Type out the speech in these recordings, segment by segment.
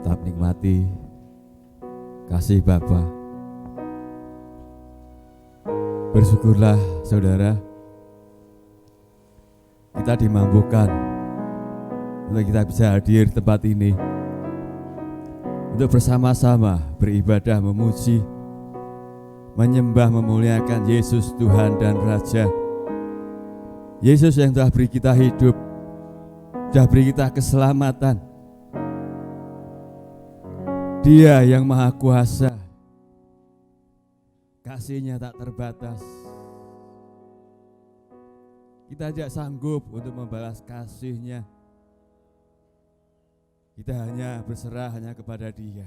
tetap nikmati kasih Bapa. Bersyukurlah saudara, kita dimampukan untuk kita bisa hadir di tempat ini untuk bersama-sama beribadah, memuji, menyembah, memuliakan Yesus Tuhan dan Raja. Yesus yang telah beri kita hidup, telah beri kita keselamatan. Dia yang Maha Kuasa, kasih-Nya tak terbatas. Kita tidak sanggup untuk membalas kasih-Nya. Kita hanya berserah hanya kepada Dia.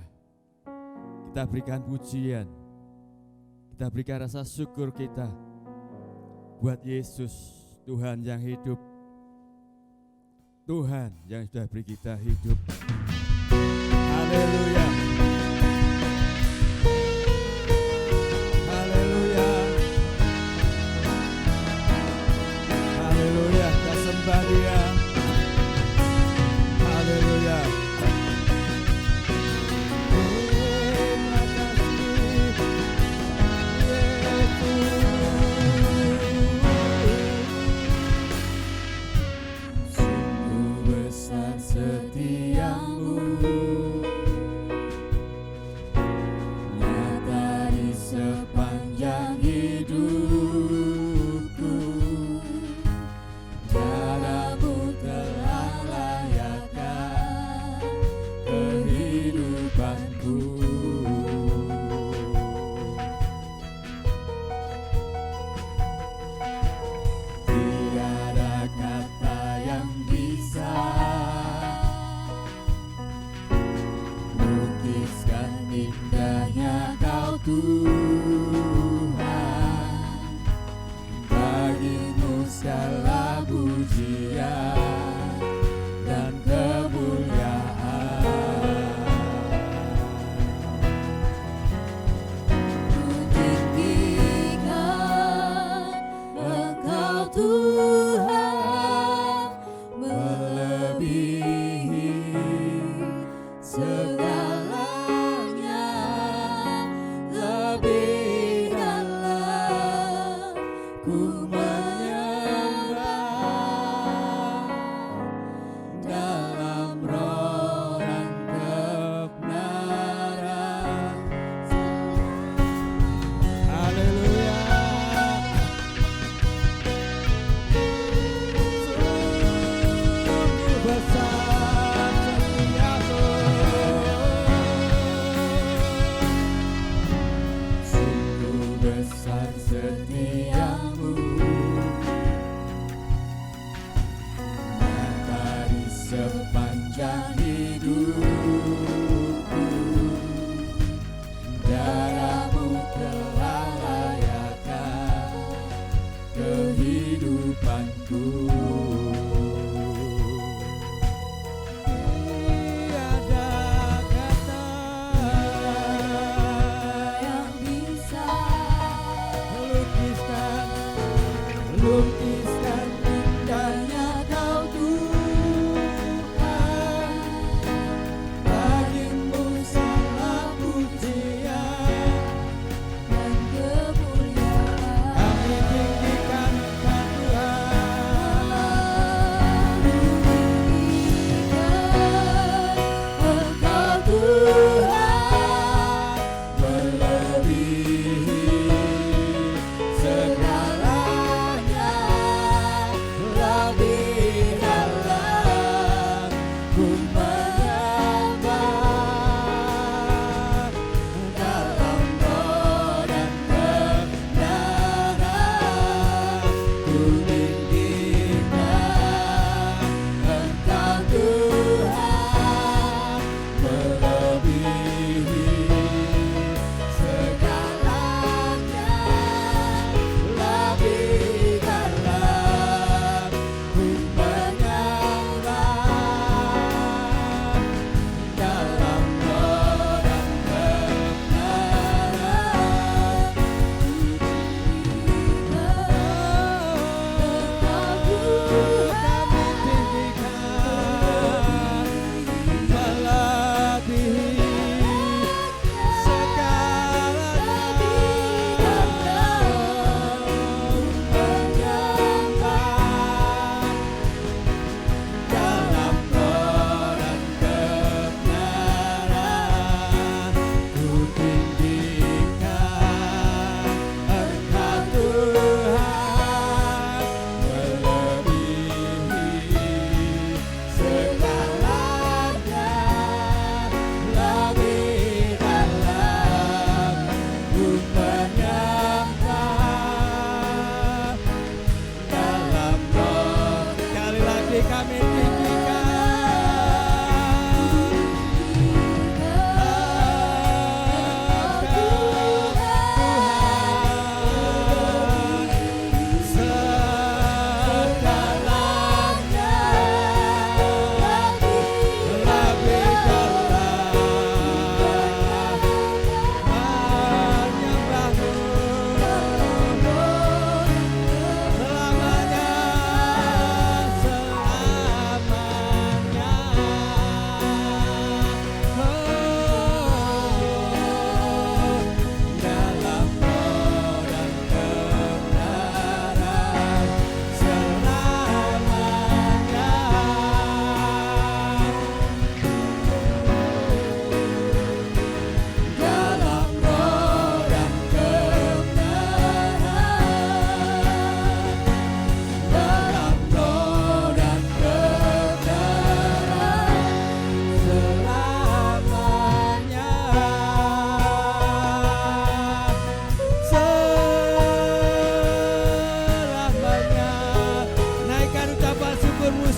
Kita berikan pujian, kita berikan rasa syukur kita buat Yesus, Tuhan yang hidup, Tuhan yang sudah beri kita hidup. Haleluya. Haleluya. Haleluya. Kita sembah Dia. Haleluya. Terima kasih Yesus. Sungguh besar setiamu, nyata di sepanjang hidupku. Darah-Mu telah layakkan kehidupanku. Tiada kata yang bisa lukiskan indahnya Kau Tuhan. Bagi-Mu segala pujian dan kemuliaan. Ku tinggikan Engkau Tuhan, melebihi segalanya. Lebih dalam ku menyembah dalam roh dan kebenaran. Haleluya. Sungguh besar setiamu, sungguh besar setiamu, nyata di sepanjang hidupku. Darah-Mu telah layakkan kehidupanku. Tiada kata yang bisa lukiskan indahnya Kau Tuhan. kami tinggikan.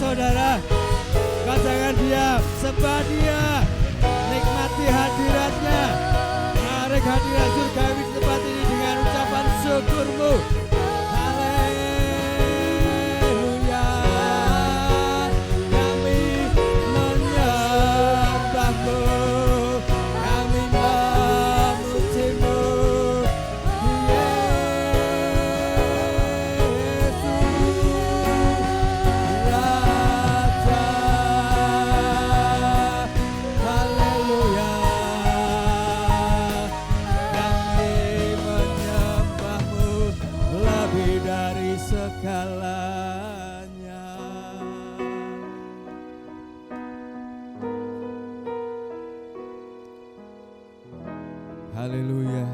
Saudara, kau jangan diam, sembah Dia, nikmati hadiratnya. Tarik hadirat surgawi di tempat ini dengan ucapan syukurmu. Haleluya, kami menyembahmu, kami memujimu, segalanya. Haleluya.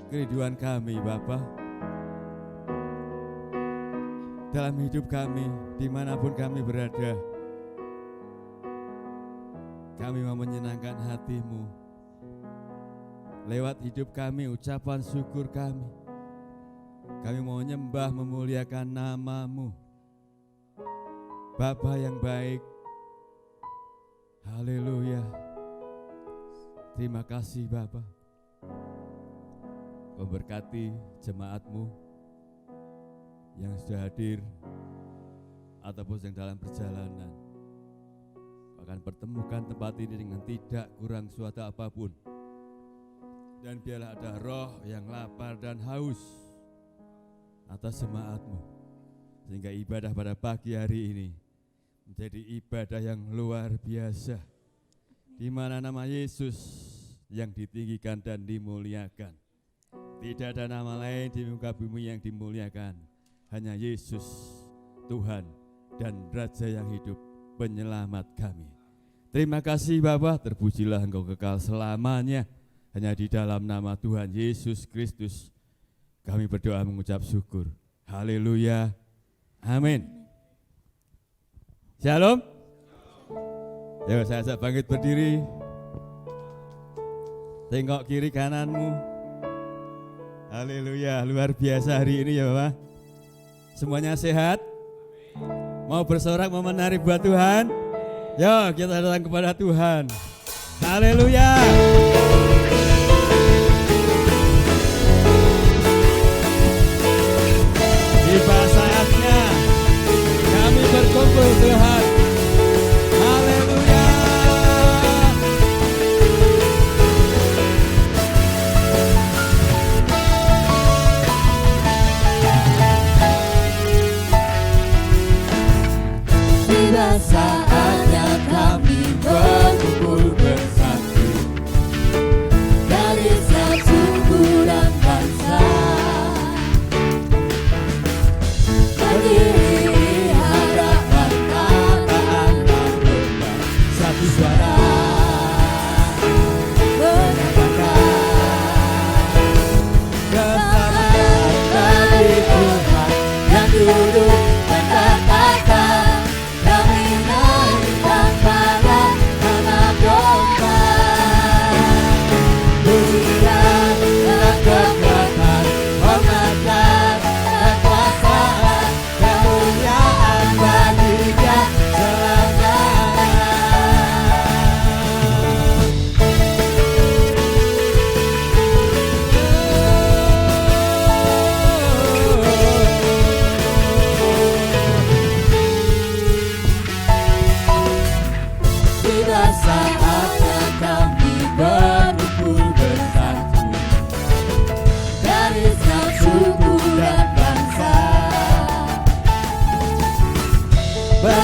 Kerinduan kami Bapa dalam hidup kami, dimanapun kami berada, kami mau menyenangkan hati-Mu. Lewat hidup kami, ucapan syukur kami mau menyembah, memuliakan nama-Mu, Bapa yang baik. Haleluya. Terima kasih Bapa. Memberkati jemaat-Mu yang sudah hadir ataupun yang dalam perjalanan. Akan pertemukan tempat ini dengan tidak kurang suatu apapun. Dan biarlah ada roh yang lapar dan haus atas jemaat-Mu, sehingga ibadah pada pagi hari ini menjadi ibadah yang luar biasa, di mana nama Yesus yang ditinggikan dan dimuliakan. Tidak ada nama lain di muka bumi yang dimuliakan, hanya Yesus, Tuhan dan Raja yang hidup, penyelamat kami. Terima kasih Bapa, terpujilah Engkau kekal selamanya. Hanya di dalam nama Tuhan Yesus Kristus kami berdoa mengucap syukur. Haleluya. Amin. Shalom. Yuk saya ajak bangkit berdiri. Tengok kiri kananmu. Haleluya. Luar biasa hari ini ya Bapak. Semuanya sehat? Mau bersorak, mau menari buat Tuhan? Yuk kita datang kepada Tuhan. Haleluya. Tiba saatnya kami berkumpul Tuhan. Haleluya. Tiba saatnya kami berkumpul bersatu dari satu dan bangsa.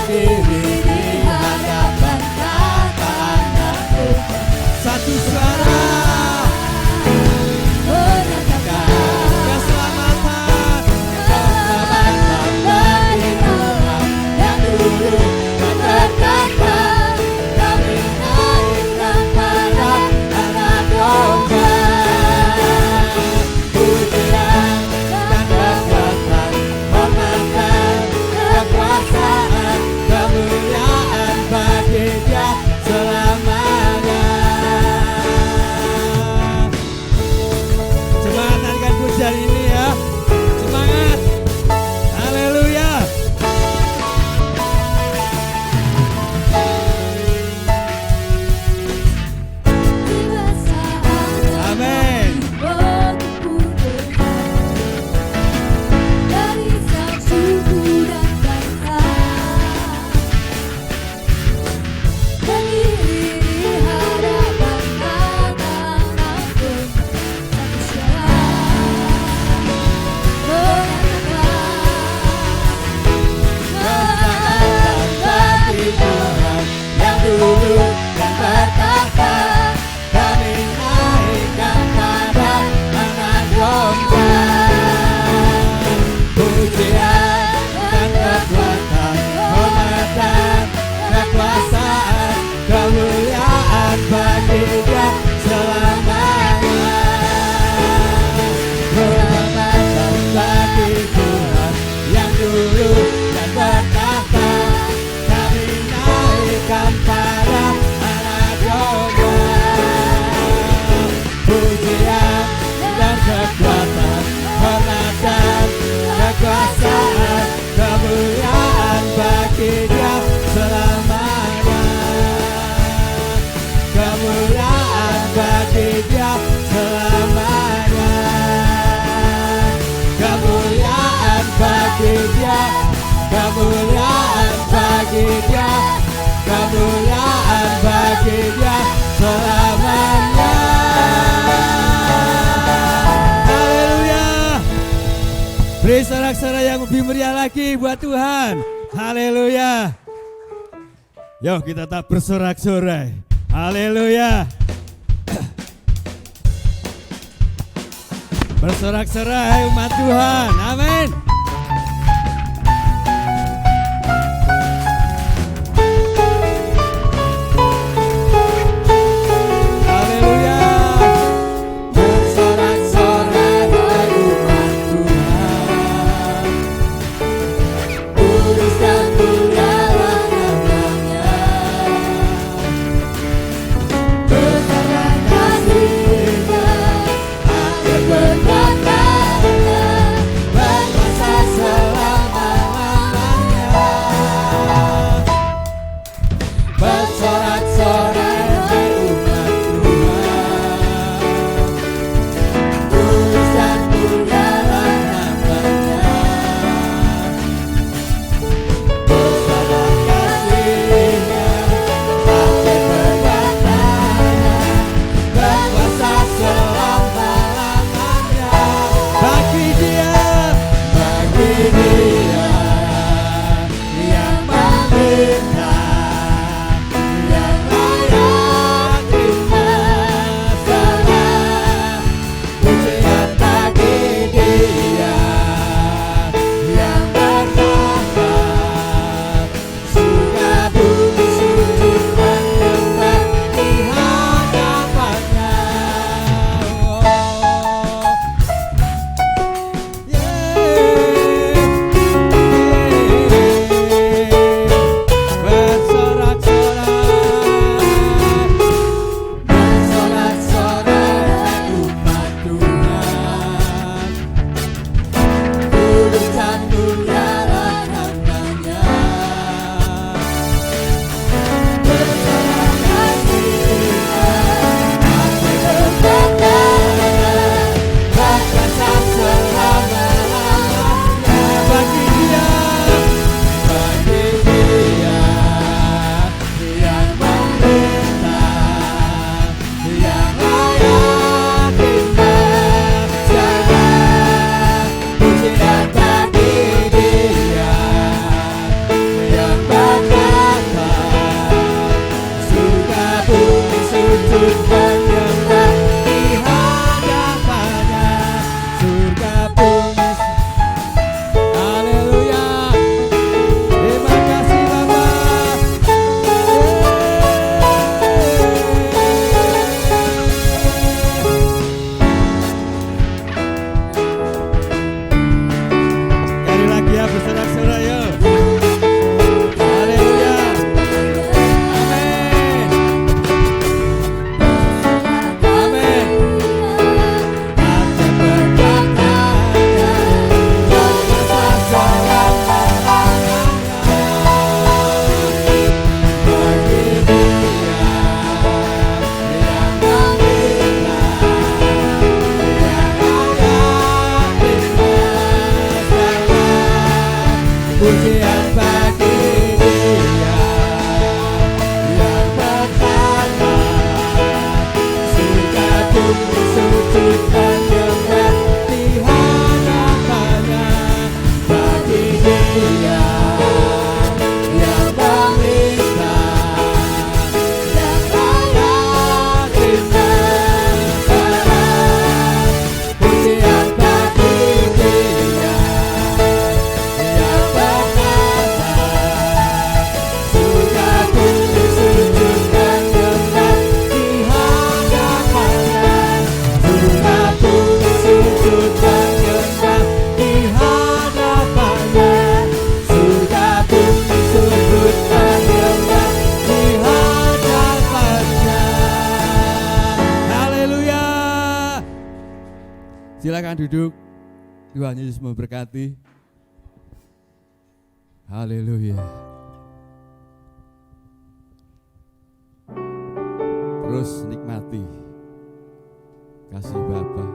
berdiri di hadapan kata anakku. Satu suara menyatakan keselamatan bagi Tuhan yang dulu dan berkata, kami naikkan pada anak domba. Pujian dan kekuatan, hormat dan kekuasaan, kemuliaan bagi Dia selamanya. Semangat narikan pujian ini ya. Semangat. Haleluya. Amin. Dari sang suku dan bangsa, berdiri di hadapan kata anakku. Satu suara Keselamatan bagi Tuhan yang dulu dan berkata, kami naikkan pada anak domba. Pujian dan kekuatan, hormat dan kekuasaan, kemuliaan bagi Dia selamanya. Keselamatan bagi Tuhan yang dulu dan berkata, kami naikkan pada anak domba. Pujian dan kekuatan, hormat dan kekuasaan, kemuliaan bagi Dia selamanya. Kemuliaan bagi Dia selamanya. Kemuliaan bagi Dia, kemuliaan bagi Dia, kemuliaan bagi Dia selamanya. Haleluya. Beri sorak-sorai yang lebih meriah lagi buat Tuhan. Haleluya. Yuk kita tak bersorak-sorai. Haleluya. Bersorak-sorai umat Tuhan. Amin. Haleluya. Bersorak-sorai umat Tuhan. kudus dan mulialah namanya. Besarlah kasih-Nya, akhir berkatanya, berkuasa pujian bagi Dia yang pertama. Surga bumi sujud menyembah di hadapannya. Bagi Dia yang memerintah dan layak disembah. Pujian bagi Dia yang pertama. Surga bumi sujud menyembah di hadapannya. Surga bumi sujud menyembah di hadapannya. Surga bumi sujud menyembah di hadapannya. Haleluya. Silakan duduk. Tuhan Yesus memberkati. Haleluya. Terus nikmati kasih Bapa.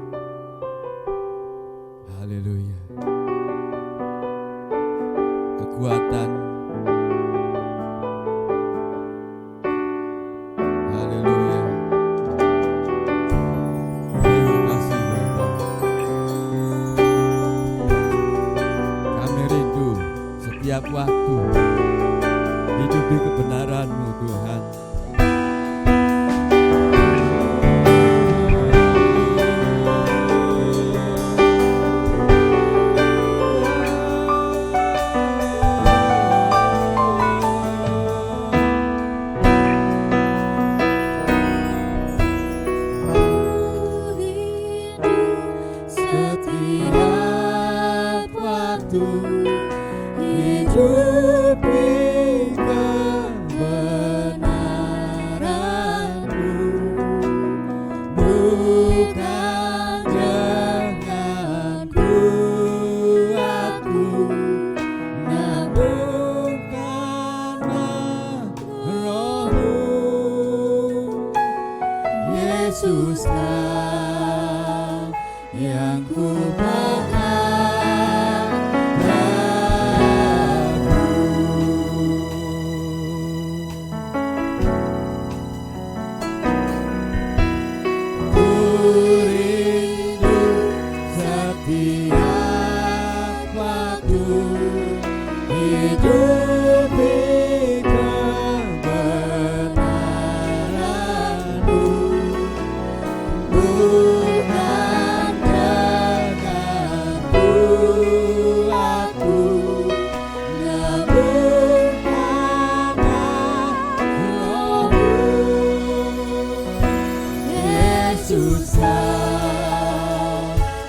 Haleluya. Kekuatan. Haleluya. Terima kasih Bapa. Kami rindu setiap waktu hidup di kebenaran-Mu Tuhan. Setiap waktu hidup di kebenaran-Mu, bukan dengan kuatku, namun karena Roh-Mu. Yesuslah yang ku pegang teguh. Ku rindu setiap waktu hidup di kebenaran-Mu, bukan dengan kuatku, namun karena Roh-Mu. Yesuslah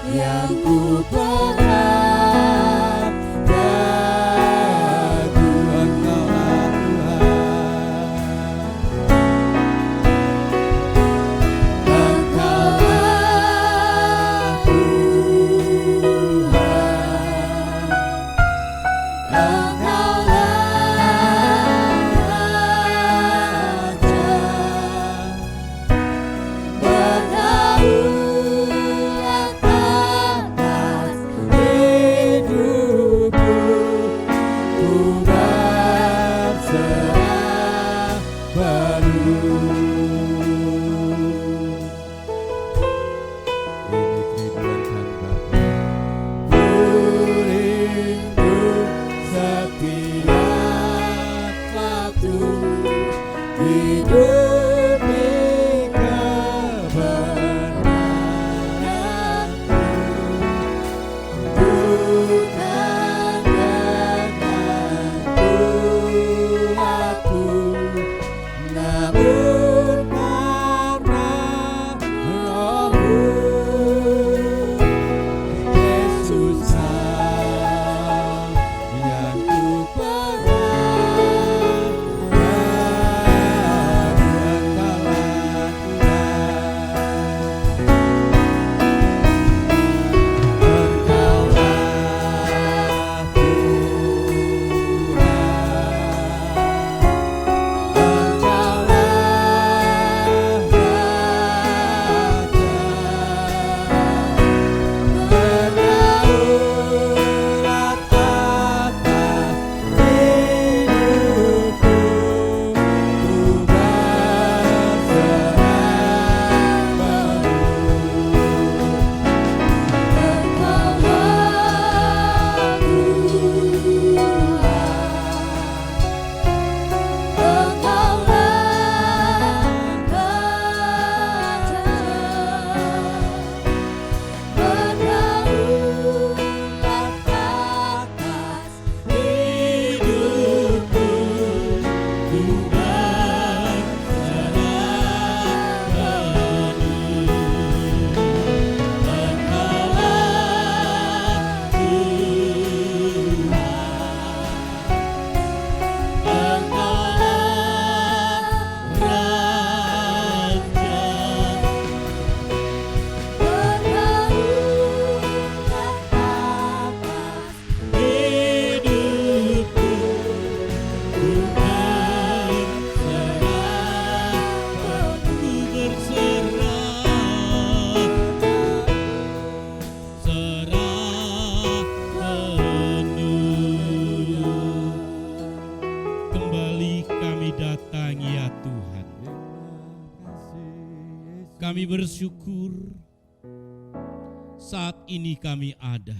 yang ku pegang teguh. Engkaulah Tuhan. Engkaulah Tuhan. Engkaulah Raja. Berdaulat atas hidupku, ku berserah penuh. Ini kerinduan kami Bapa. Ku rindu setiap waktu hidup di kebenaran-Mu, bukan dengan kuatku, kami bersyukur saat ini kami ada.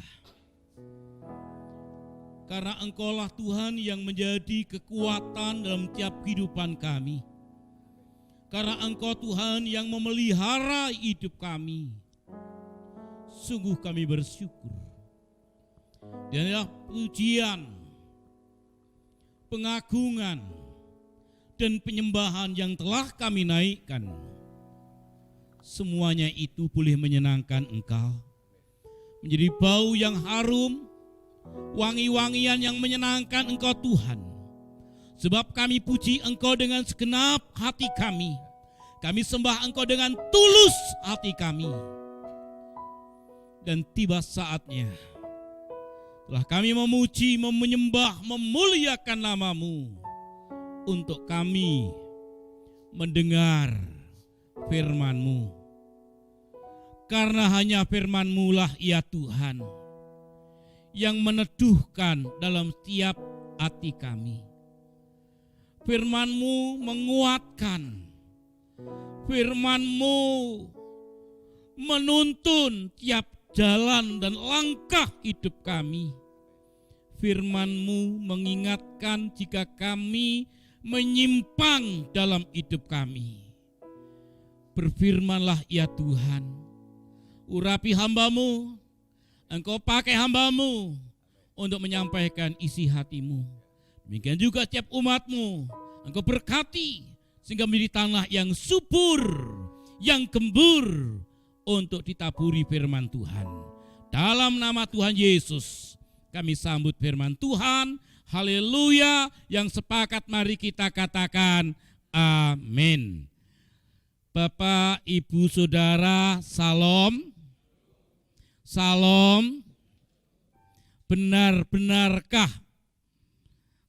Karena Engkaulah Tuhan yang menjadi kekuatan dalam tiap kehidupan kami. Karena Engkau Tuhan yang memelihara hidup kami. Sungguh kami bersyukur. Dan adalah pujian, pengagungan, dan penyembahan yang telah kami naikkan. Semuanya itu boleh menyenangkan Engkau. Menjadi bau yang harum, wangi-wangian yang menyenangkan Engkau Tuhan. Sebab kami puji Engkau dengan segenap hati kami. Kami sembah Engkau dengan tulus hati kami. Dan tiba saatnya telah kami memuji, menyembah, memuliakan nama-Mu untuk kami mendengar firman-Mu. Karena hanya firman-Mu lah ya Tuhan yang meneduhkan dalam setiap hati kami. Firman-Mu menguatkan. Firman-Mu menuntun tiap jalan dan langkah hidup kami. Firman-Mu mengingatkan jika kami menyimpang dalam hidup kami. Berfirmanlah ya Tuhan, urapi hamba-Mu, Engkau pakai hamba-Mu untuk menyampaikan isi hati-Mu. Demikian juga setiap umat-Mu, Engkau berkati sehingga menjadi tanah yang subur, yang gembur untuk ditaburi firman Tuhan. Dalam nama Tuhan Yesus kami sambut firman Tuhan. Haleluya. Yang sepakat mari kita katakan amin. Bapak, Ibu, Saudara, salam. Salam. Benar-benarkah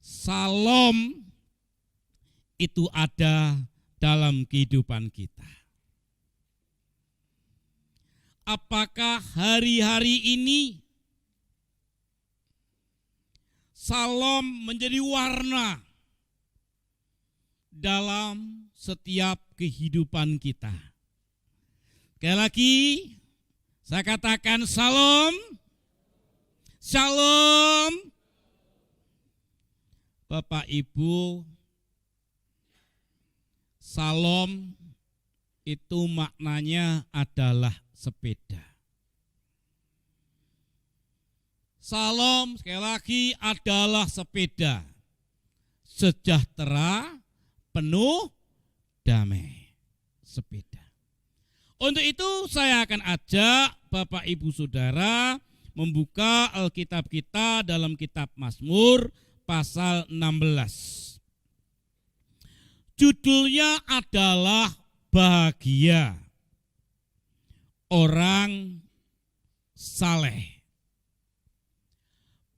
salam itu ada dalam kehidupan kita? Apakah hari-hari ini salam menjadi warna dalam setiap kehidupan kita? Sekali lagi saya katakan salam. Shalom. Bapak Ibu, salam itu maknanya adalah sepeda. Salam sekali lagi adalah sepeda. Sejahtera, penuh, damai. Sepeda. Untuk itu saya akan ajak Bapak Ibu Saudara membuka Alkitab kita dalam kitab Mazmur pasal 16. Judulnya adalah bahagia orang saleh.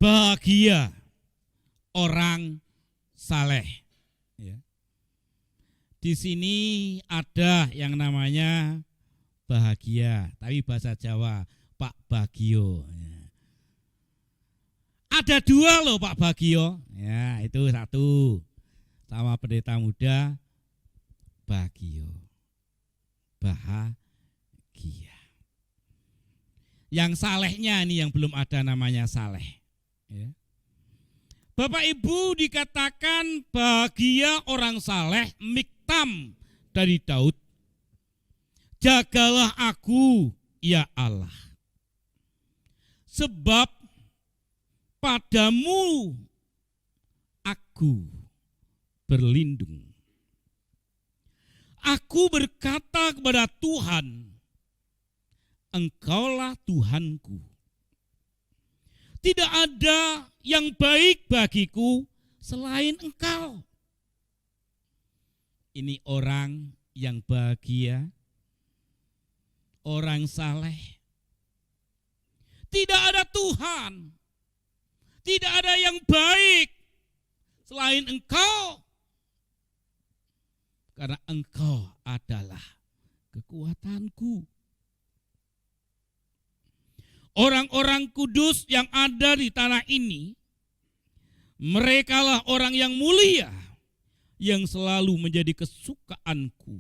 Bahagia orang saleh. Ya. Di sini ada yang namanya bahagia, tapi bahasa Jawa Pak Bagio. Ya. Ada dua loh Pak Bagio. Ya, itu satu. Sama pendeta muda Bagio. Bahagia. Yang salehnya ini yang belum ada namanya saleh. Ya. Bapak Ibu dikatakan bahagia orang saleh, miktam dari Daud. Jagalah aku ya Allah. Sebab padamu aku berlindung. Aku berkata kepada Tuhan, Engkaulah Tuhanku. Tidak ada yang baik bagiku selain Engkau. Ini orang yang bahagia, orang saleh. Tidak ada Tuhan, tidak ada yang baik selain Engkau. Karena Engkau adalah kekuatanku. Orang-orang kudus yang ada di tanah ini, merekalah orang yang mulia, yang selalu menjadi kesukaanku.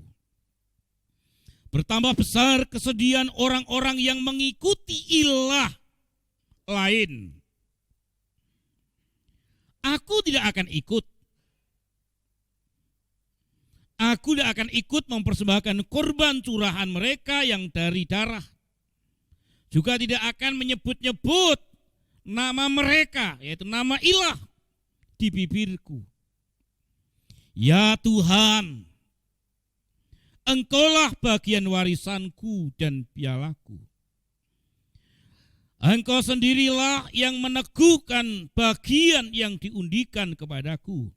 Bertambah besar kesedihan orang-orang yang mengikuti ilah lain. Aku tidak akan ikut. Aku tidak akan ikut mempersembahkan korban curahan mereka yang dari darah. Juga tidak akan menyebut-nyebut nama mereka, yaitu nama ilah, di bibirku. Ya Tuhan, Engkaulah bagian warisanku dan pialaku. Engkau sendirilah yang meneguhkan bagian yang diundikan kepadaku.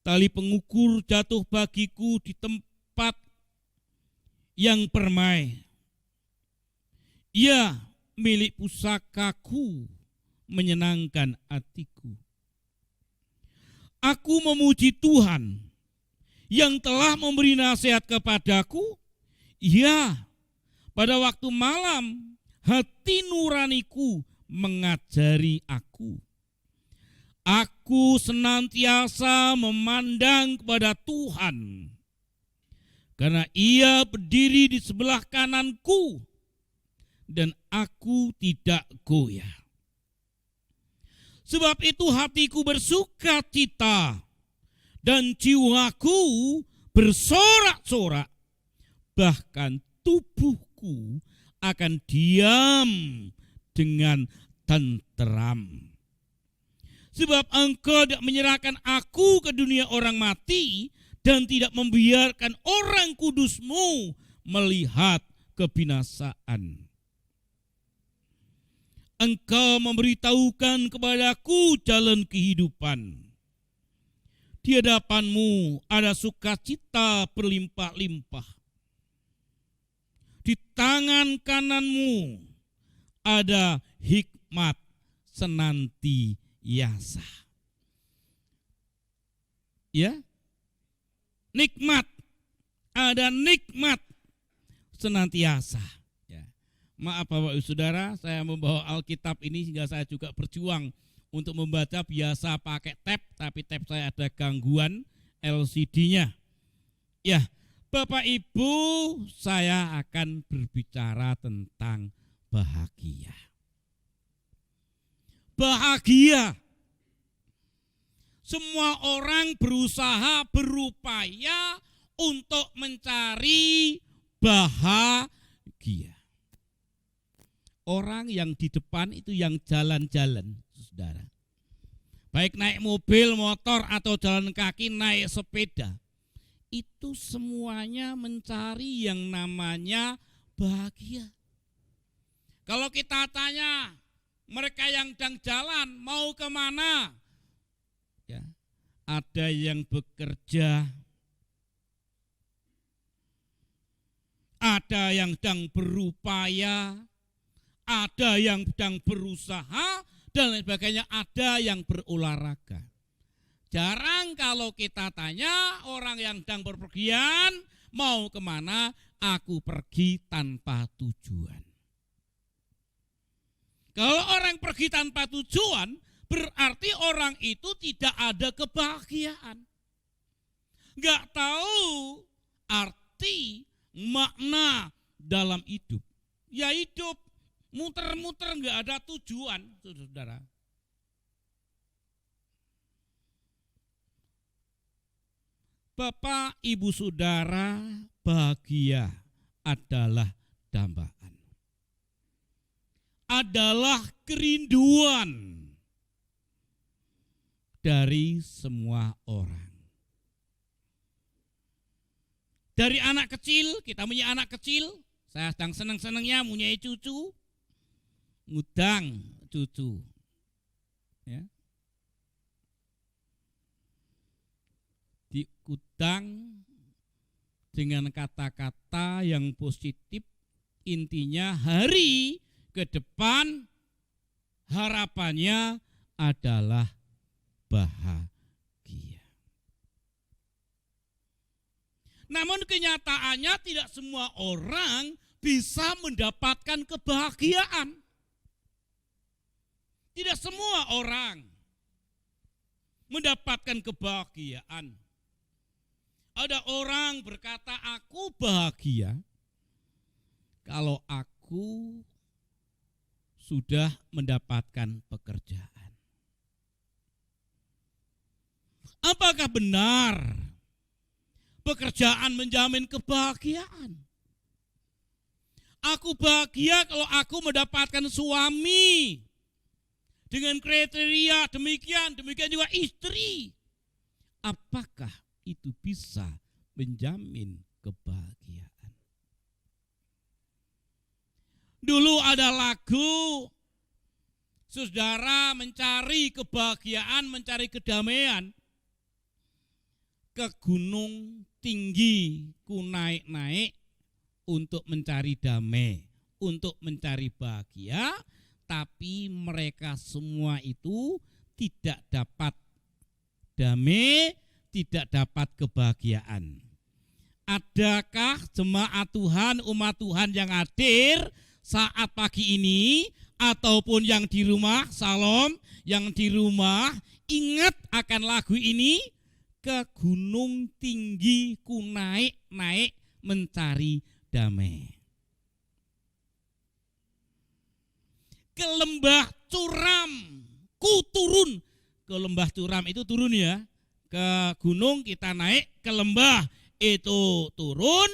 Tali pengukur jatuh bagiku di tempat yang permai. Ya, milik pusakaku menyenangkan hatiku. Aku memuji Tuhan yang telah memberi nasihat kepadaku. Ya, pada waktu malam hati nuraniku mengajari aku. Aku senantiasa memandang kepada Tuhan, karena Ia berdiri di sebelah kananku, dan aku tidak goyah. Sebab itu hatiku bersuka cita, dan jiwaku bersorak-sorak, bahkan tubuhku akan diam dengan tenteram. Sebab Engkau tidak menyerahkan aku ke dunia orang mati, dan tidak membiarkan orang kudus-Mu melihat kebinasaan. Engkau memberitahukan kepadaku jalan kehidupan. Di hadapan-Mu ada sukacita berlimpah-limpah. Di tangan kanan-Mu ada hikmat senantiasa. Ya, nikmat, ada nikmat senantiasa. Ya. Maaf Bapak Ibu Saudara, saya membawa Alkitab ini sehingga saya juga berjuang untuk membaca, biasa pakai tab, tapi tab saya ada gangguan LCD-nya. Ya, Bapak Ibu, saya akan berbicara tentang bahagia. Bahagia. Semua orang berusaha, berupaya untuk mencari bahagia. Orang yang di depan itu yang jalan-jalan, saudara. Baik naik mobil, motor, atau jalan kaki, naik sepeda. Itu semuanya mencari yang namanya bahagia. Kalau kita tanya, mereka yang sedang jalan mau kemana? Ya, ada yang bekerja, ada yang sedang berupaya, ada yang sedang berusaha, dan lain sebagainya, ada yang berolahraga. Jarang kalau kita tanya orang yang sedang berpergian, mau kemana? Aku pergi tanpa tujuan. Kalau orang pergi tanpa tujuan, berarti orang itu tidak ada kebahagiaan. Enggak tahu arti makna dalam hidup. Ya hidup muter-muter enggak ada tujuan, saudara. Bapak, Ibu, Saudara, bahagia adalah dambaan. Adalah kerinduan dari semua orang. Dari anak kecil, kita punya anak kecil, saya sedang senang-senangnya punya cucu, ngudang cucu. Ya. Diudang dengan kata-kata yang positif, intinya hari ke depan harapannya adalah bahagia. Namun kenyataannya tidak semua orang bisa mendapatkan kebahagiaan. Tidak semua orang mendapatkan kebahagiaan. Ada orang berkata, aku bahagia kalau aku sudah mendapatkan pekerjaan. Apakah benar pekerjaan menjamin kebahagiaan? Aku bahagia kalau aku mendapatkan suami dengan kriteria demikian juga istri. Apakah itu bisa menjamin kebahagiaan? Dulu ada lagu, saudara mencari kebahagiaan, mencari kedamaian. Ke gunung tinggi ku naik-naik untuk mencari damai, untuk mencari bahagia, tapi mereka semua itu tidak dapat damai, tidak dapat kebahagiaan. Adakah jemaat Tuhan, umat Tuhan yang hadir saat pagi ini, ataupun yang di rumah, Salam, yang di rumah, ingat akan lagu ini? Ke gunung tinggi ku naik-naik mencari damai. Ke lembah curam ku turun. Ke lembah curam itu turun ya. Ke gunung kita naik, ke lembah itu turun,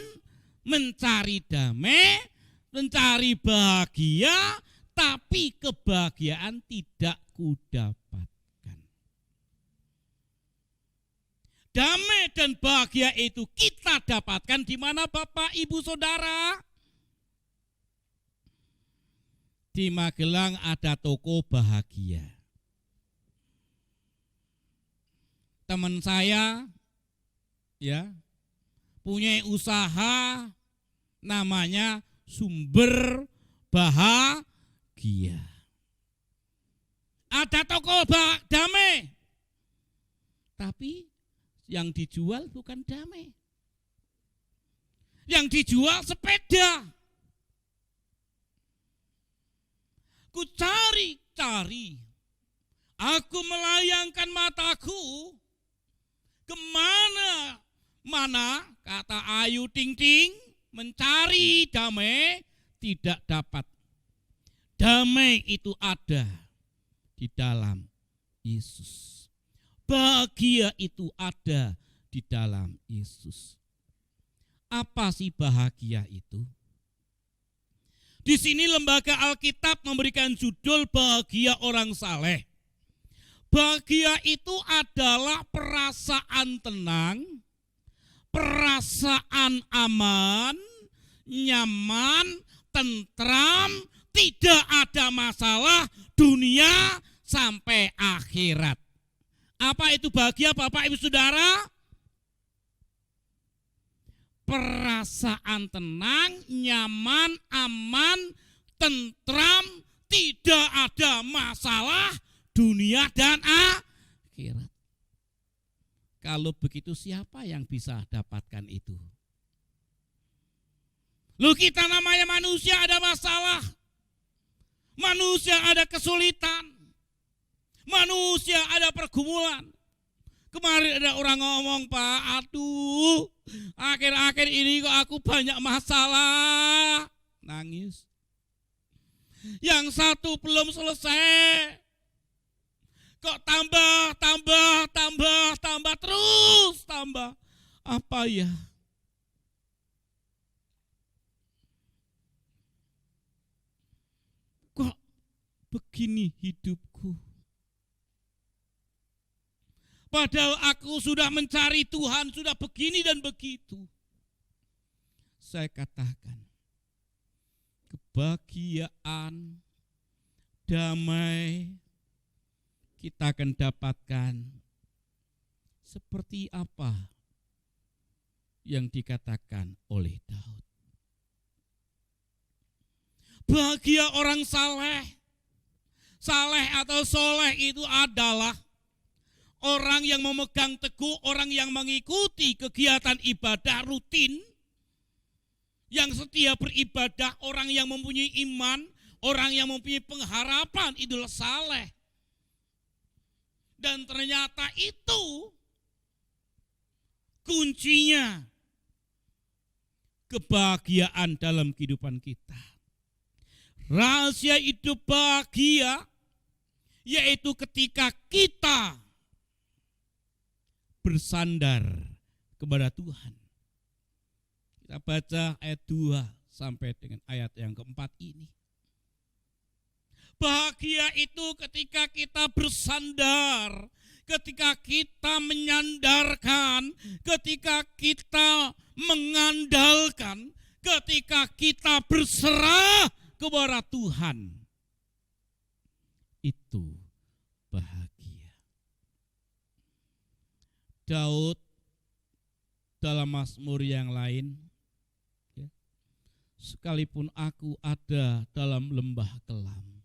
mencari damai, mencari bahagia, tapi kebahagiaan tidak kudapat. Damai dan bahagia itu kita dapatkan di mana Bapak, Ibu, Saudara? Di Magelang ada toko bahagia. Teman saya ya punya usaha namanya Sumber Bahagia. Ada toko damai. Tapi yang dijual bukan damai. Yang dijual sepeda. Ku cari-cari. Aku melayangkan mataku kemana kata Ayu Ting Ting, mencari damai tidak dapat. Damai itu ada di dalam Yesus. Bahagia itu ada di dalam Yesus. Apa sih bahagia itu? Di sini lembaga Alkitab memberikan judul bahagia orang saleh. Bahagia itu adalah perasaan tenang, perasaan aman, nyaman, tentram, tidak ada masalah dunia sampai akhirat. Apa itu bahagia Bapak Ibu Saudara? Perasaan tenang, nyaman, aman, tentram, tidak ada masalah dunia dan akhirat. Kalau begitu siapa yang bisa dapatkan itu? Lu kita namanya manusia ada masalah. Manusia ada kesulitan. Manusia ada pergumulan. Kemarin ada orang ngomong, Pak, aduh, akhir-akhir ini kok aku banyak masalah. Nangis. Yang satu belum selesai. Kok tambah terus. Apa ya? Kok begini hidupku? Padahal aku sudah mencari Tuhan, sudah begini dan begitu. Saya katakan, kebahagiaan, damai, kita akan dapatkan seperti apa yang dikatakan oleh Daud. Bahagia orang saleh. Saleh atau soleh itu adalah orang yang memegang teguh, orang yang mengikuti kegiatan ibadah rutin, yang setia beribadah, orang yang mempunyai iman, orang yang mempunyai pengharapan, itulah saleh. Dan ternyata itu kuncinya kebahagiaan dalam kehidupan kita. Rahasia hidup bahagia yaitu ketika kita bersandar kepada Tuhan. Kita baca ayat 2 sampai dengan ayat yang keempat ini. Bahagia itu ketika kita bersandar, ketika kita menyandarkan, ketika kita mengandalkan, ketika kita berserah kepada Tuhan. Itu bahagia. Daud dalam Mazmur yang lain, ya, sekalipun aku ada dalam lembah kelam,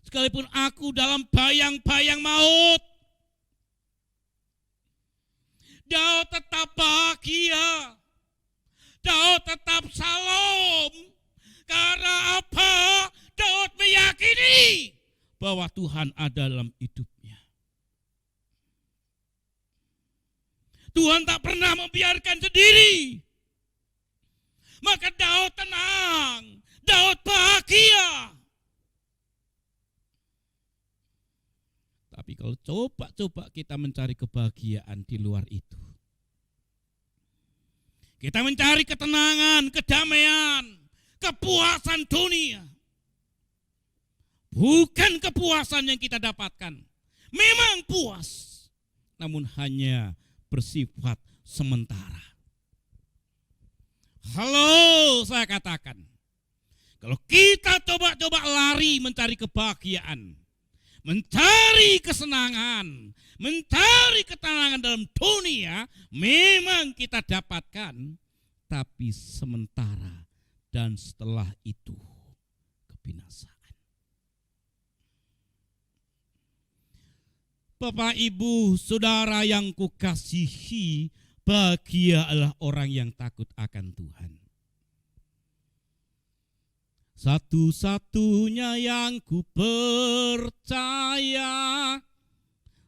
sekalipun aku dalam bayang-bayang maut, Daud tetap bahagia. Daud tetap salam. Karena apa? Daud meyakini bahwa Tuhan ada dalam hidupnya. Tuhan tak pernah membiarkan sendiri. Maka Daud tenang. Daud bahagia. Tapi kalau coba kita mencari kebahagiaan di luar itu, kita mencari ketenangan, kedamaian, kepuasan dunia, bukan kepuasan yang kita dapatkan. Memang puas, namun hanya bersifat sementara. Halo, saya katakan, kalau kita coba-coba lari mencari kebahagiaan, mencari kesenangan, mencari ketenangan dalam dunia, memang kita dapatkan, tapi sementara, dan setelah itu kebinasaan. Bapak, Ibu, Saudara yang kukasihi, bahagia adalah orang yang takut akan Tuhan. Satu-satunya yang ku percaya,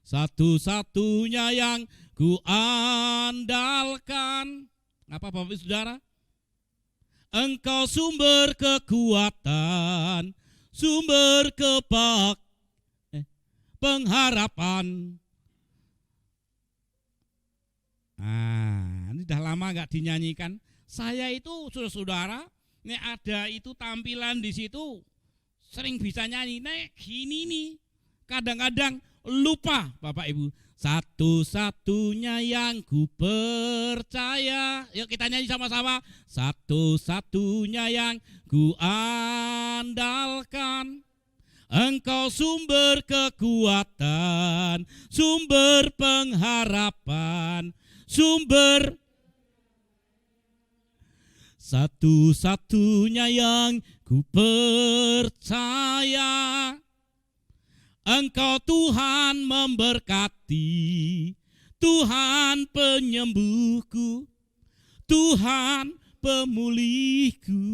satu-satunya yang ku andalkan. Apa Bapak Saudara? Engkau sumber kekuatan, sumber pengharapan. Ini udah lama gak dinyanyikan. Saya itu saudara-saudara, nek ada itu tampilan di situ sering bisa nyanyi. Nek gini nih, kadang-kadang lupa Bapak Ibu. Satu-satunya yang ku percaya. Yuk kita nyanyi sama-sama. Satu-satunya yang ku andalkan. Engkau sumber kekuatan, sumber pengharapan, sumber. Satu-satunya yang ku percaya, Engkau Tuhan memberkati, Tuhan penyembuhku, Tuhan pemulihku.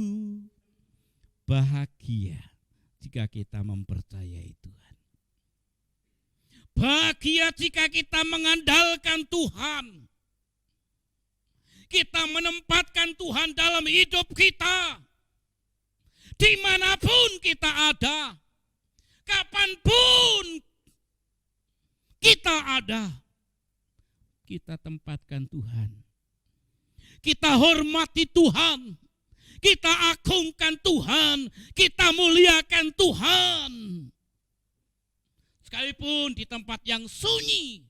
Bahagia jika kita mempercayai Tuhan. Bahagia jika kita mengandalkan Tuhan. Kita menempatkan Tuhan dalam hidup kita. Dimanapun kita ada. Kapanpun kita ada. Kita tempatkan Tuhan. Kita hormati Tuhan. Kita agungkan Tuhan. Kita muliakan Tuhan. Sekalipun di tempat yang sunyi.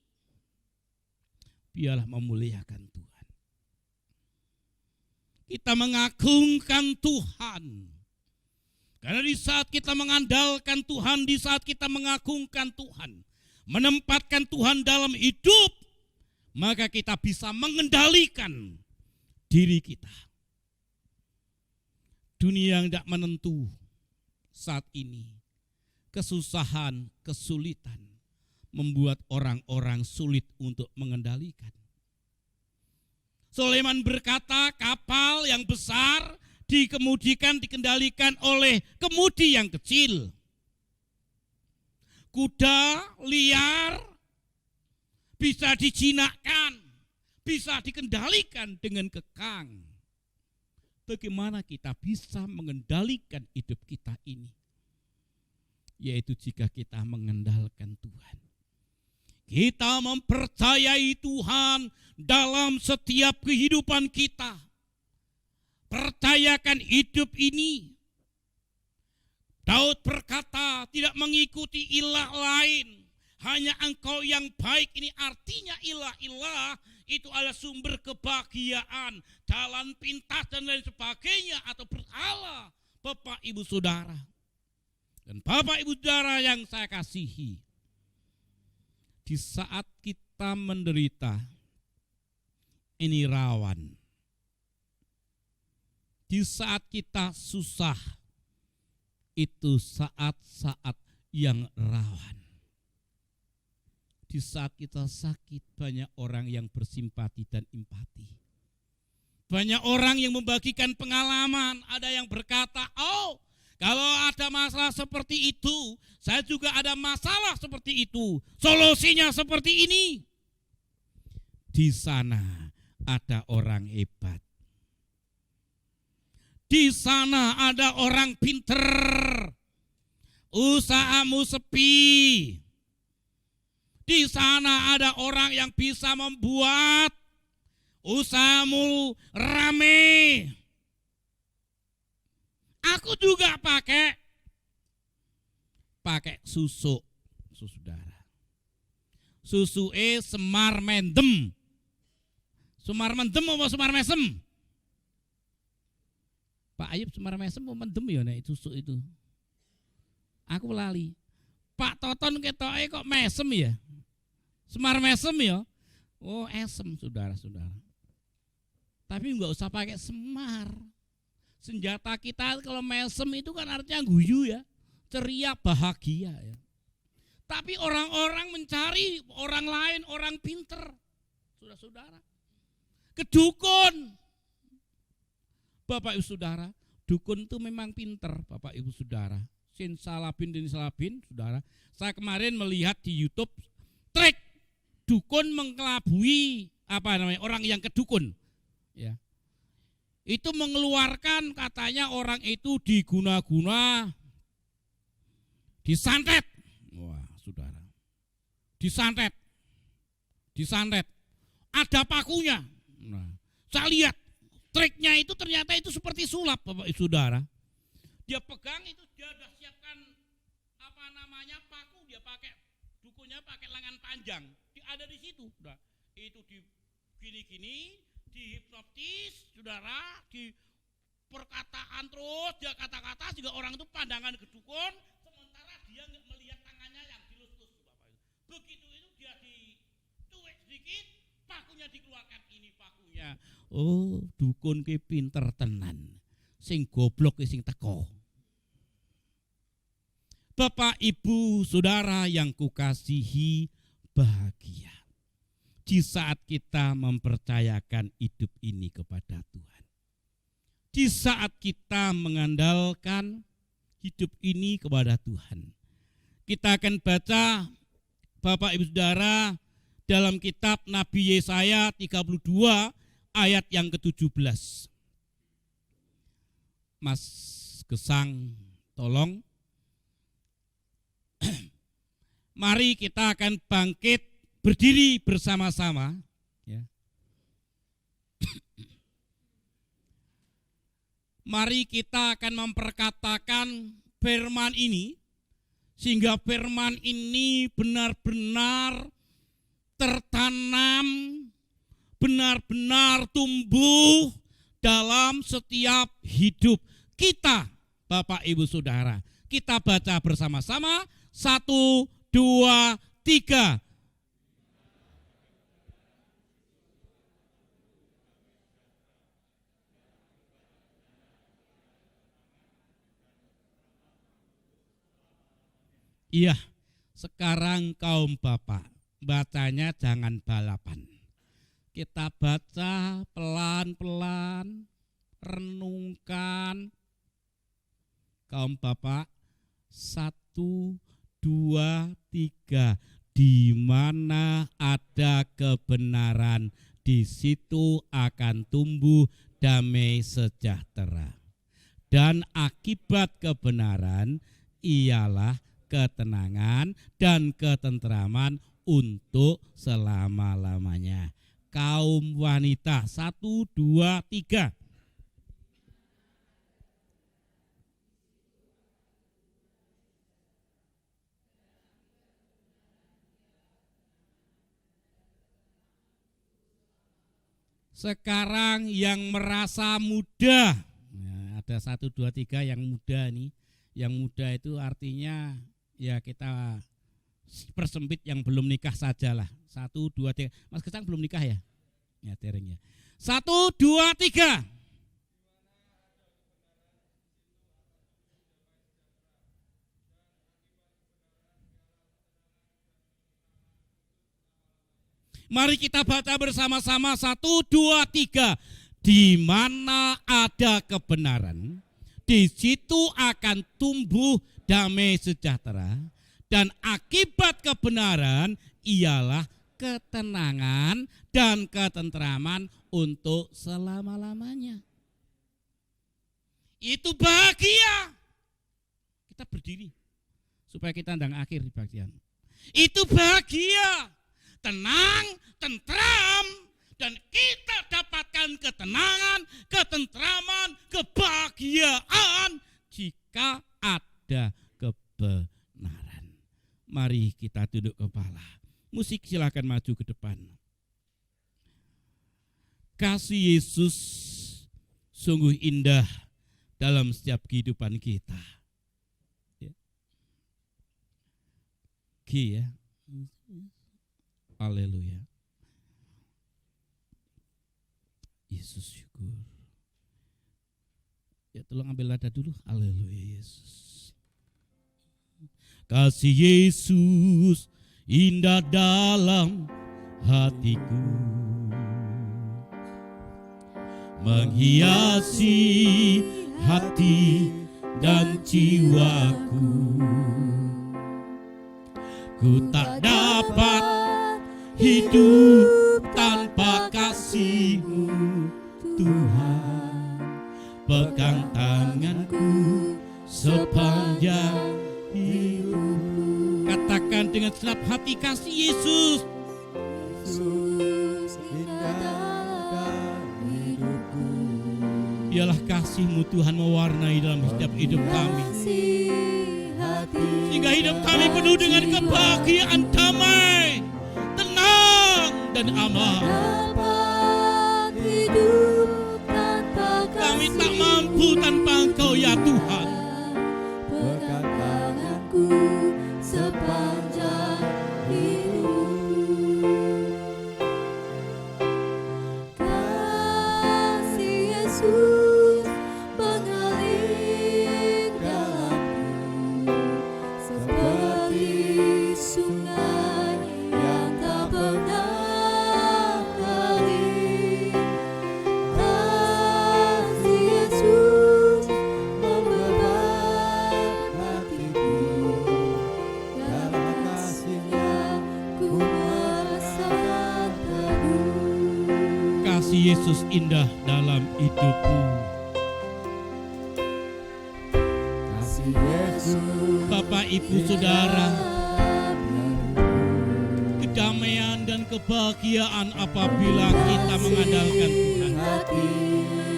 Biarlah memuliakan Tuhan. Kita mengagungkan Tuhan. Karena di saat kita mengandalkan Tuhan, di saat kita mengagungkan Tuhan, menempatkan Tuhan dalam hidup, maka kita bisa mengendalikan diri kita. Dunia yang tidak menentu saat ini, kesusahan, kesulitan, membuat orang-orang sulit untuk mengendalikan. Sulaiman berkata, kapal yang besar dikendalikan oleh kemudi yang kecil. Kuda liar bisa dijinakkan, bisa dikendalikan dengan kekang. Bagaimana kita bisa mengendalikan hidup kita ini? Yaitu jika kita mengandalkan Tuhan. Kita mempercayai Tuhan dalam setiap kehidupan kita. Percayakan hidup ini. Daud berkata, tidak mengikuti ilah lain. Hanya engkau yang baik. Ini artinya ilah-ilah itu adalah sumber kebahagiaan, jalan pintas dan lain sebagainya, atau berhala. Bapak Ibu Saudara. Dan Bapak Ibu Saudara yang saya kasihi. Di saat kita menderita, ini rawan. Di saat kita susah, itu saat-saat yang rawan. Di saat kita sakit, banyak orang yang bersimpati dan empati. Banyak orang yang membagikan pengalaman. Ada yang berkata, oh, kalau ada masalah seperti itu, saya juga ada masalah seperti itu. Solusinya seperti ini. Di sana ada orang hebat. Di sana ada orang pinter. Usahamu sepi. Di sana ada orang yang bisa membuat usahamu rame. Aku juga pakai susu, saudara. Susu Semar Mendem. Semar Mendem apa Semar Mesem? Pak Ayub Semar Mesem mau mendem ya nek susu itu. Aku lali. Pak Toton ketoke kok mesem ya? Semar Mesem ya? Oh, esem saudara-saudara. Tapi enggak usah pakai semar. Senjata kita kalau mesem itu kan artinya guyu ya, ceria, bahagia ya. Tapi orang-orang mencari orang lain, orang pinter, saudara-saudara. Kedukun. Bapak Ibu Saudara, dukun itu memang pinter, Bapak Ibu Saudara. Sin salabin dan salabin, saudara. Saya kemarin melihat di YouTube trik dukun mengelabui orang yang kedukun. Ya. Itu mengeluarkan katanya orang itu diguna-guna, disantet. Wah, saudara. Disantet. Ada pakunya. Nah, saya lihat triknya itu ternyata itu seperti sulap, Bapak Ibu Saudara. Dia pegang itu, dia sudah siapkan paku, dia pakai dukunnya pakai lengan panjang. Dia ada di situ. Nah, itu di gini-gini, dihipnotis, saudara, di perkataan terus, dia kata-kata sehingga orang itu pandangan ke dukun, sementara dia nggak melihat tangannya yang dilus-lus, Bapak Ibu. Begitu itu dia dituwek sedikit, pakunya dikeluarkan, ini pakunya. Oh, dukun ke pinter tenan. Sing goblok sing teko. Bapak Ibu Saudara yang kukasihi, bahagia di saat kita mempercayakan hidup ini kepada Tuhan. Di saat kita mengandalkan hidup ini kepada Tuhan. Kita akan baca Bapak Ibu Saudara dalam kitab Nabi Yesaya 32 ayat yang ke-17. Mas Gesang tolong. Mari kita akan bangkit berdiri bersama-sama ya. Mari kita akan memperkatakan firman ini sehingga firman ini benar-benar tertanam, benar-benar tumbuh dalam setiap hidup kita, Bapak Ibu Saudara. Kita baca bersama-sama. 1, 2, 3. Iya, sekarang kaum bapak, bacanya jangan balapan. Kita baca pelan-pelan, renungkan. Kaum bapak, 1, 2, 3. Di mana ada kebenaran, di situ akan tumbuh damai sejahtera. Dan akibat kebenaran ialah ketenangan dan ketentraman untuk selama-lamanya. Kaum wanita, 1, 2, 3. Sekarang yang merasa muda, nah, ada 1, 2, 3 yang muda nih. Yang muda itu artinya ya kita persempit yang belum nikah sajalah. 1, 2, 3. Mas Gesang belum nikah ya? Ya dereng ya. 1, 2, 3. Mari kita baca bersama-sama 1, 2, 3. Di mana ada kebenaran, di situ akan tumbuh damai sejahtera, dan akibat kebenaran ialah ketenangan dan ketentraman untuk selama-lamanya. Itu bahagia. Kita berdiri supaya kita ndang akhir di bagian. Itu bahagia, tenang, tentram, dan kita dapatkan ketenangan, ketentraman, kebahagiaan jika ada kebenaran. Mari kita tunduk kepala. Musik silakan maju ke depan. Kasih Yesus sungguh indah dalam setiap kehidupan kita. Ya. Haleluya. Yesus syukur. Ya tolong ambil nada dulu. Haleluya Yesus. Kasih Yesus indah dalam hatiku, menghiasi hati dan jiwaku. Ku tak dapat hidup tanpa kasih-Mu, Tuhan. Pegang tanganku sepanjang hidup. Katakan dengan senap hati, kasih Yesus. Yesus indah dalam hidupku. Biarlah kasih-Mu Tuhan mewarnai dalam setiap hidup kami, sehingga hidup kami penuh dengan kebahagiaan, damai, tenang, dan aman. Kami tak mampu tanpa Engkau ya Tuhan. Pegang tanganku sepanjang hidup. Kasih Yesus mengalir dalamku seperti sungai yang tak pernah kering. Kasih Yesus membebat hatiku, dalam kasih-Nya ku merasa teduh. Kasih Yesus indah dalam hidupku. Kasih Yesus Bapak, Ibu, Saudara, kedamaian dan kebahagiaan apabila kita mengandalkan Tuhan. hati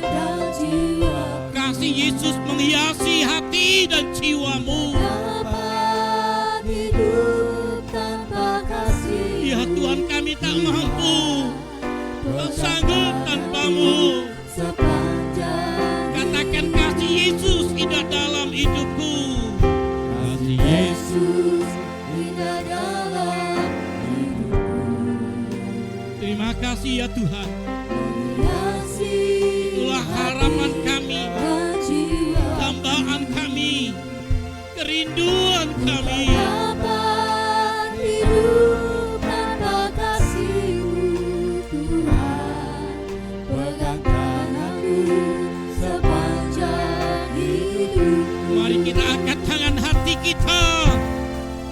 dan jiwa Kasih Yesus menghiasi hati dan jiwamu. dapat hidup tanpa kasih. Ya Tuhan, kami tak mampu, tak sanggup tanpa-Mu. Sepanjang Katakan kasih Yesus indah dalam hidupku. Kasih Yesus. Yesus indah dalam hidupku. Terima kasih ya Tuhan. Menghiasi Itulah harapan kami, dan jiwa dambaan kami, kerinduan kami. dapat hidup tanpa kasih-Mu, Tuhan. Pegang tanganku sepanjang hidup. Mari kita angkat tangan hati kita.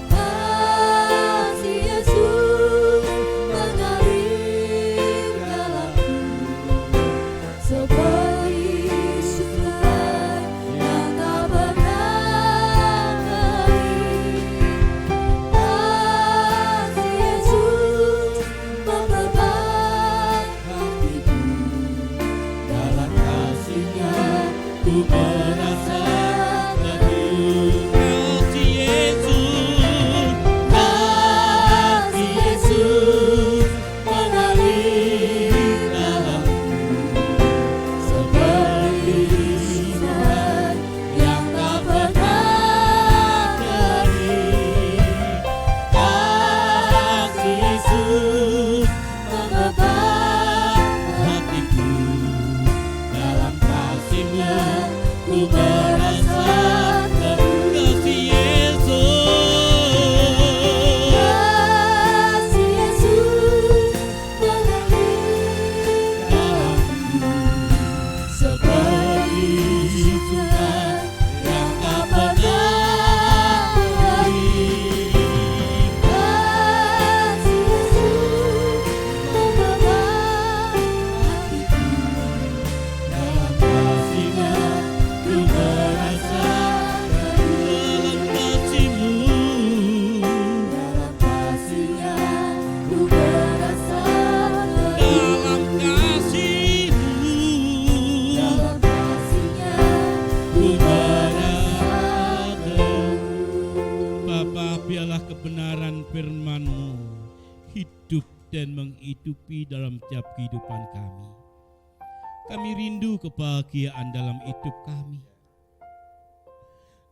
Kasih Yesus mengalir dalam hidup dan menghidupi dalam tiap kehidupan kami. Kami rindu kebahagiaan dalam hidup kami.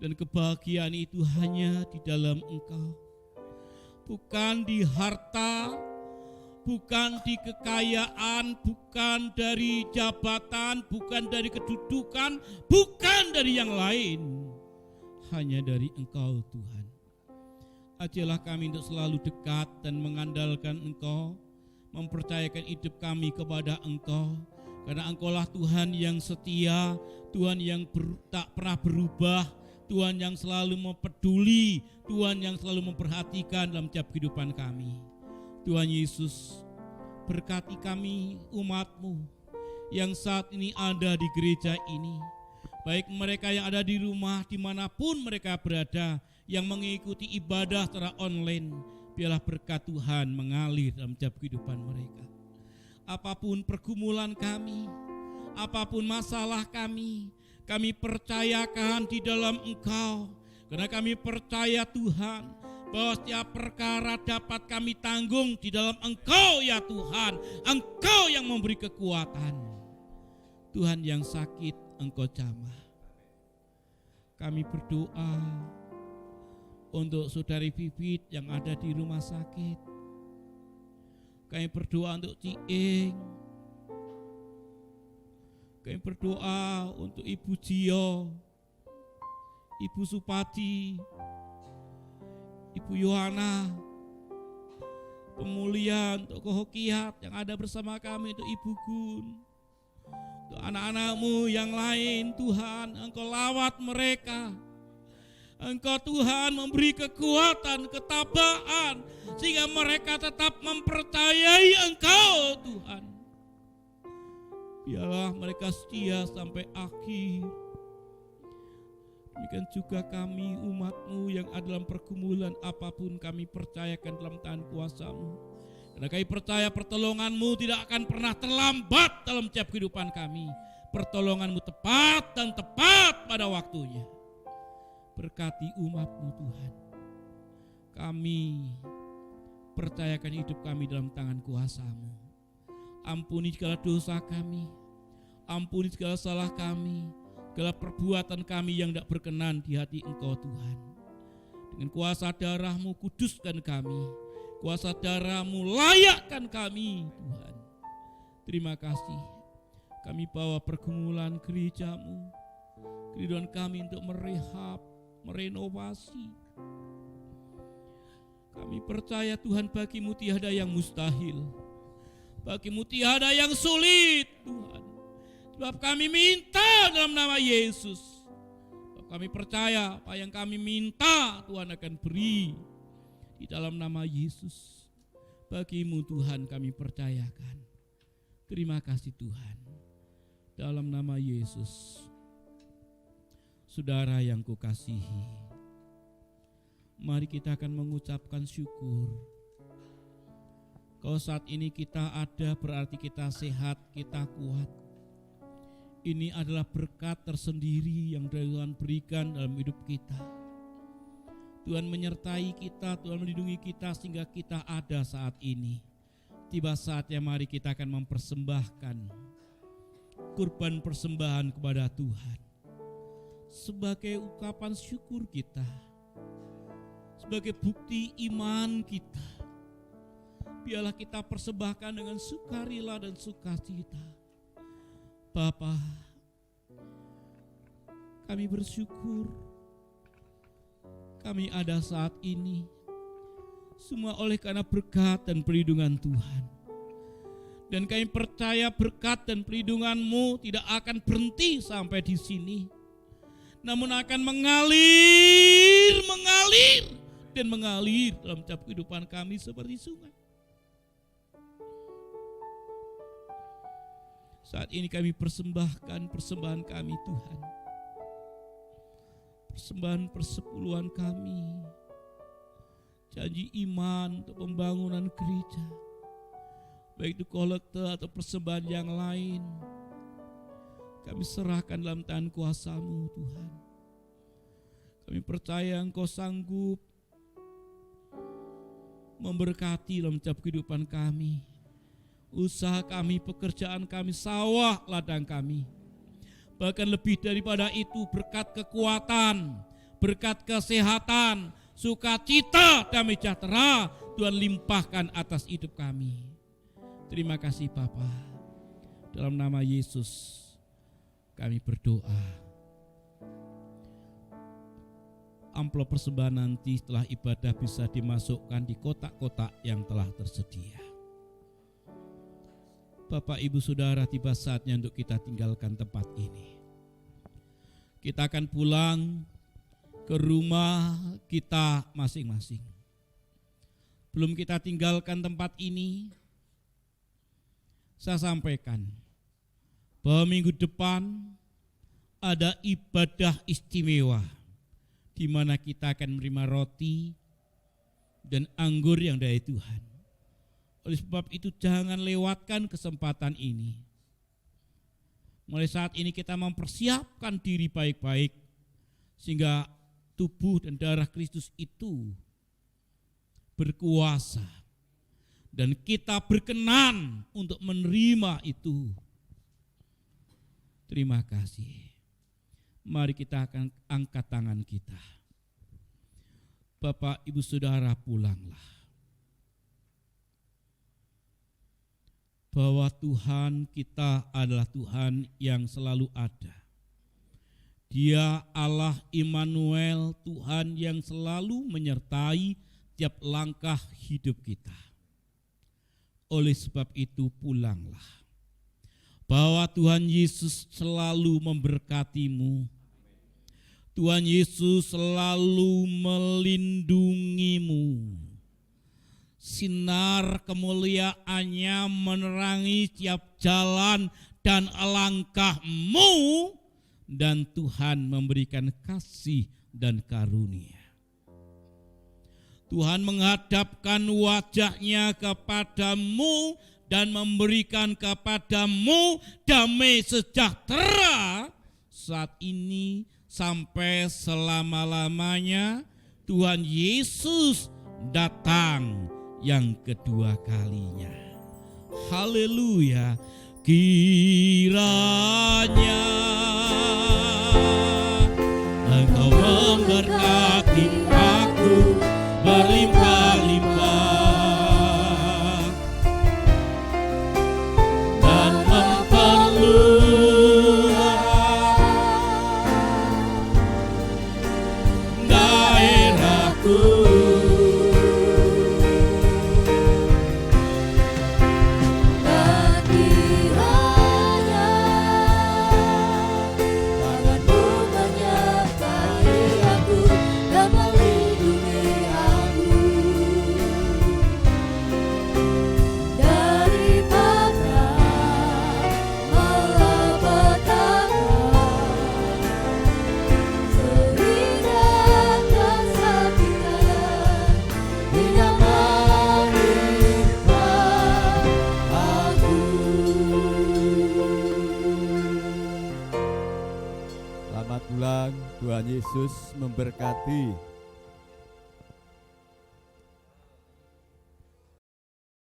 Dan kebahagiaan itu hanya di dalam Engkau. Bukan di harta, bukan di kekayaan, bukan dari jabatan, bukan dari kedudukan, bukan dari yang lain. Hanya dari Engkau Tuhan. Ajarlah kami untuk selalu dekat dan mengandalkan Engkau, mempercayakan hidup kami kepada Engkau. Karena Engkaulah Tuhan yang setia, Tuhan yang tak pernah berubah, Tuhan yang selalu mempeduli, Tuhan yang selalu memperhatikan dalam tiap kehidupan kami. Tuhan Yesus, berkati kami umat-Mu yang saat ini ada di gereja ini. Baik mereka yang ada di rumah dimanapun mereka berada, yang mengikuti ibadah secara online, biarlah berkat Tuhan mengalir dalam tiap kehidupan mereka. Apapun pergumulan kami, apapun masalah kami percayakan di dalam Engkau. Karena kami percaya Tuhan, bahwa setiap perkara dapat kami tanggung di dalam Engkau ya Tuhan. Engkau yang memberi kekuatan. Tuhan yang sakit Engkau jamah. Kami berdoa untuk saudari Bibit yang ada di rumah sakit. Kami berdoa untuk Ciing. Kami berdoa untuk Ibu Jio, Ibu Supati, Ibu Yohana. Pemulihan untuk Kohokiat yang ada bersama kami, untuk Ibu Gun, untuk anak-anak-Mu yang lain. Tuhan, Engkau lawat mereka. Engkau Tuhan memberi kekuatan, ketabaan, sehingga mereka tetap mempercayai Engkau Tuhan. Biarlah mereka setia sampai akhir. Demikian juga kami umat-Mu yang ada dalam pergumulan apapun, kami percayakan dalam tangan kuasa-Mu. Karena kami percaya pertolongan-Mu tidak akan pernah terlambat dalam setiap kehidupan kami. Pertolongan-Mu tepat dan tepat pada waktunya. Berkati umat-Mu Tuhan. Kami percayakan hidup kami dalam tangan kuasa-Mu. Ampuni segala dosa kami, ampuni segala salah kami, segala perbuatan kami yang tidak berkenan di hati Engkau Tuhan. Dengan kuasa darah-Mu kuduskan kami, kuasa darah-Mu layakkan kami Tuhan. Terima kasih. Kami bawa pergumulan gereja-Mu, kerinduan kami untuk merehab, merenovasi. Kami percaya Tuhan, bagi-Mu tiada yang mustahil, bagi-Mu tiada yang sulit Tuhan. Sebab kami minta dalam nama Yesus. Sebab kami percaya apa yang kami minta Tuhan akan beri di dalam nama Yesus. Bagi-Mu Tuhan kami percayakan. Terima kasih Tuhan. Dalam nama Yesus. Saudara yang kukasihi, mari kita akan mengucapkan syukur. Kalau saat ini kita ada, berarti kita sehat, kita kuat. Ini adalah berkat tersendiri yang Tuhan berikan dalam hidup kita. Tuhan menyertai kita, Tuhan melindungi kita sehingga kita ada saat ini. Tiba saatnya mari kita akan mempersembahkan kurban persembahan kepada Tuhan. Sebagai ungkapan syukur kita, sebagai bukti iman kita, biarlah kita persembahkan dengan sukarela dan sukacita. Bapa, kami bersyukur kami ada saat ini, semua oleh karena berkat dan perlindungan Tuhan. Dan kami percaya berkat dan perlindungan-Mu tidak akan berhenti sampai di sini, namun akan mengalir dan mengalir dalam setiap kehidupan kami seperti sungai. Saat ini kami persembahkan persembahan kami Tuhan, persembahan persepuluhan kami, janji iman untuk pembangunan gereja, baik itu kolekte atau persembahan yang lain. Kami serahkan dalam tangan kuasa-Mu Tuhan. Kami percaya Engkau sanggup memberkati dalam setiap kehidupan kami. Usaha kami, pekerjaan kami, sawah, ladang kami. Bahkan lebih daripada itu, berkat kekuatan, berkat kesehatan, sukacita, damai sejahtera Tuhan limpahkan atas hidup kami. Terima kasih Bapa. Dalam nama Yesus kami berdoa. Amplop persembahan nanti setelah ibadah bisa dimasukkan di kotak-kotak yang telah tersedia. Bapak, Ibu, Saudara, tiba saatnya untuk kita tinggalkan tempat ini. Kita akan pulang ke rumah kita masing-masing. Belum kita tinggalkan tempat ini, saya sampaikan bahwa minggu depan ada ibadah istimewa di mana kita akan menerima roti dan anggur yang dari Tuhan. Oleh sebab itu jangan lewatkan kesempatan ini. Mulai saat ini kita mempersiapkan diri baik-baik sehingga tubuh dan darah Kristus itu berkuasa dan kita berkenan untuk menerima itu. Terima kasih. Mari kita akan angkat tangan kita. Bapak, Ibu, Saudara, pulanglah. Bahwa Tuhan kita adalah Tuhan yang selalu ada. Dia Allah Immanuel, Tuhan yang selalu menyertai tiap langkah hidup kita. Oleh sebab itu pulanglah. Bahwa Tuhan Yesus selalu memberkatimu. Tuhan Yesus selalu melindungimu. Sinar kemuliaannya menerangi tiap jalan dan langkahmu, dan Tuhan memberikan kasih dan karunia. Tuhan menghadapkan wajahnya kepadamu dan memberikan kepadamu damai sejahtera saat ini sampai selama-lamanya. Tuhan Yesus datang yang kedua kalinya. Haleluya. Kiranya Engkau memberkati aku berlimpah-limpah dan memperluas daerahku. Selamat pulang, Tuhan Yesus memberkati.